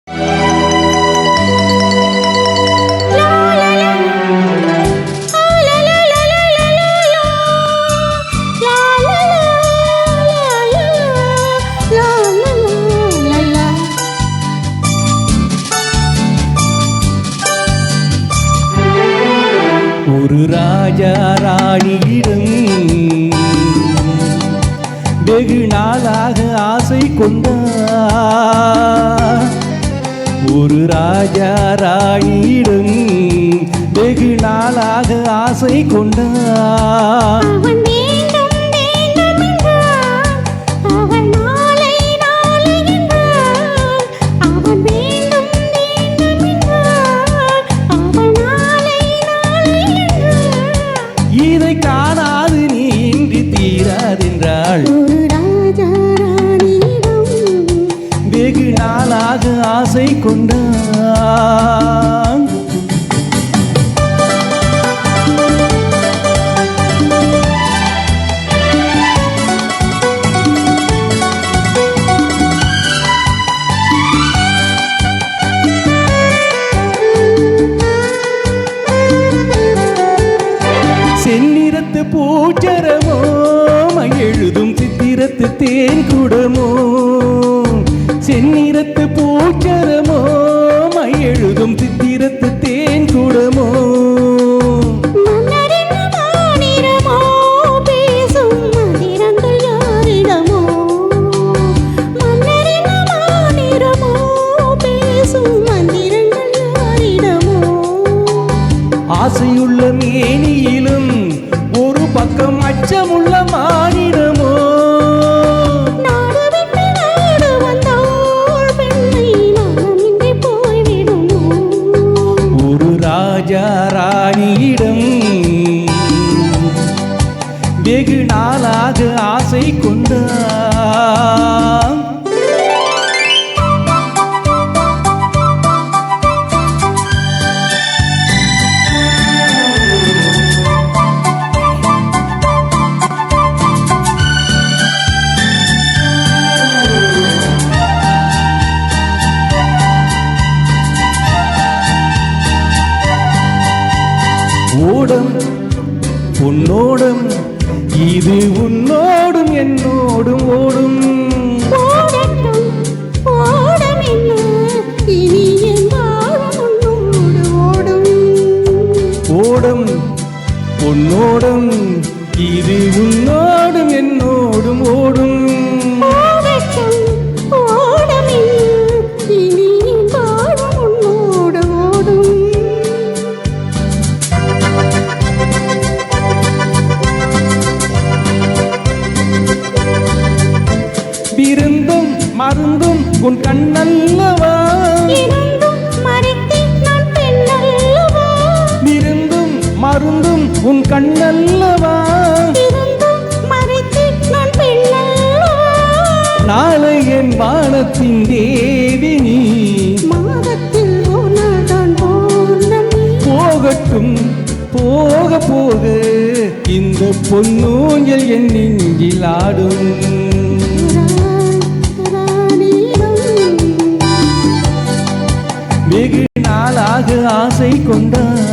ஒரு ராஜா ராணியிடம் வெகு நாளாக ஆசை கொண்டார். ஒரு ராஜா ராணியிடம் வெகு நாளாக ஆசை கொண்டார். இதை காணாது நீ இன்றி தீராதென்றாள். வெகு நாளாக ஆசை கொண்டான். செந்நிறத்து பூச்சரமோ எழுதும் சித்திரத்து தேன் குடமோ. செந்நிறத்து பூச்சரமோ எழுதும் சித்திரத்து தேன் குடமோ. ஆசையுள்ள மேனியிலும் ஒரு பக்கம் அச்சமுள்ள மானிடமோ. ஒரு ராஜா ராணியிடம் வெகு நாளாக ஆசை கொண்டான். ஓடம் உன்னோடும் இது உன்னோடும் என்னோடும் ஓடும். ஓடம் உன்னோடும் இது உன்னோடும் என்னோடும் ஓடும். விருந்தும் மருந்தும் உன் கண்ணல்லவா. விருந்தும் மருந்தும் உன் கண்ணல்லவா. நாளை என் வானத்தின் தேவினி போகட்டும் போக போக இந்த பொன்னூஞ்சல் என் நெஞ்சில் ஆடும். வெகு நாளாக ஆசை கொண்டான்.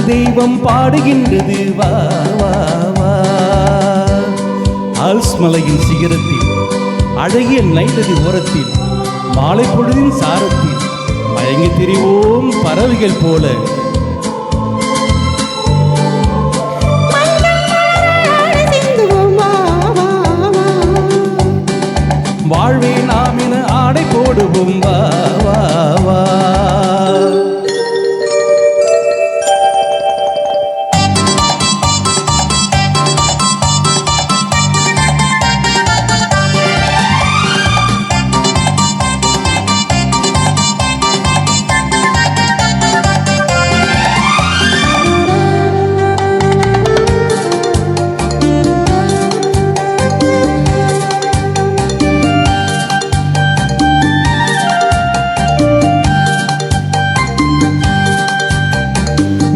தெய்வம் பாடுகின்றது வா வா வா. ஆல்ஸ் மலையின் சிகரத்தில் அழகிய நைலதி ஓரத்தில் மாலை பொழுதின் சாரத்தில் மயங்கி திரிவோம் பறவைகள் போல. வாழ்வே நாம் என ஆடை போடுவோம் வா வா வா.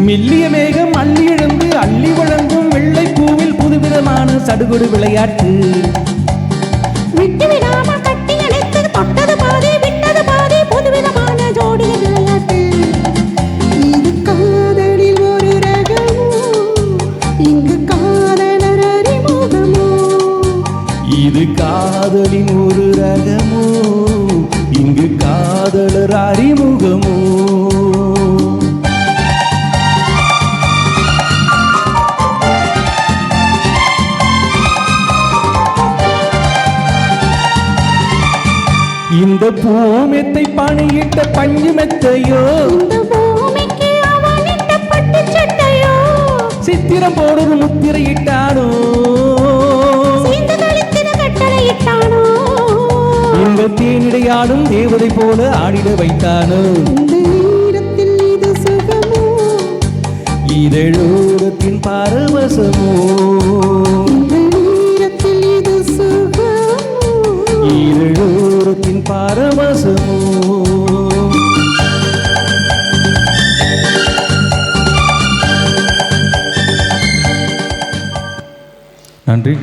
மெல்லிய மேகம் அள்ளி எழுந்து அள்ளி வழங்கும் வெள்ளை பூவில் புதுவிதமான சடுகுடு விளையாட்டு. விட்டு விடாமல் கட்டி அணைத்து தொட்டது பாதி விட்டது பாதி புதுவிதமான ஜோடி விளையாட்டு. இது காதலில் ஒரு ரகமோ, இங்கு காதலர் அறிமுகமோ. இது காதலின் ஒரு ரகமோ, இங்கு காதலர் அறிமுகமோ. இந்த பூமெத்தை பணியிட்ட பஞ்சு மெத்தையோ, இந்த பூமிக்கு அவனிட்ட பட்டு சட்டையோ, சித்திரம் போடுற முத்திரையிட்டானோ, சீந்து கழித்திட கட்டளையிட்டானோ. இந்த தேனிடையாடும் தேவதை போல ஆடிட வைத்தானோ. இந்த ஈரத்தில் இது சுகமோ, இதழோரத்தின் பரவசமோ. இந்த ஈரத்தில் இது சுகமோ, இதழோரத்தின் பரவசமோ. நன்றி.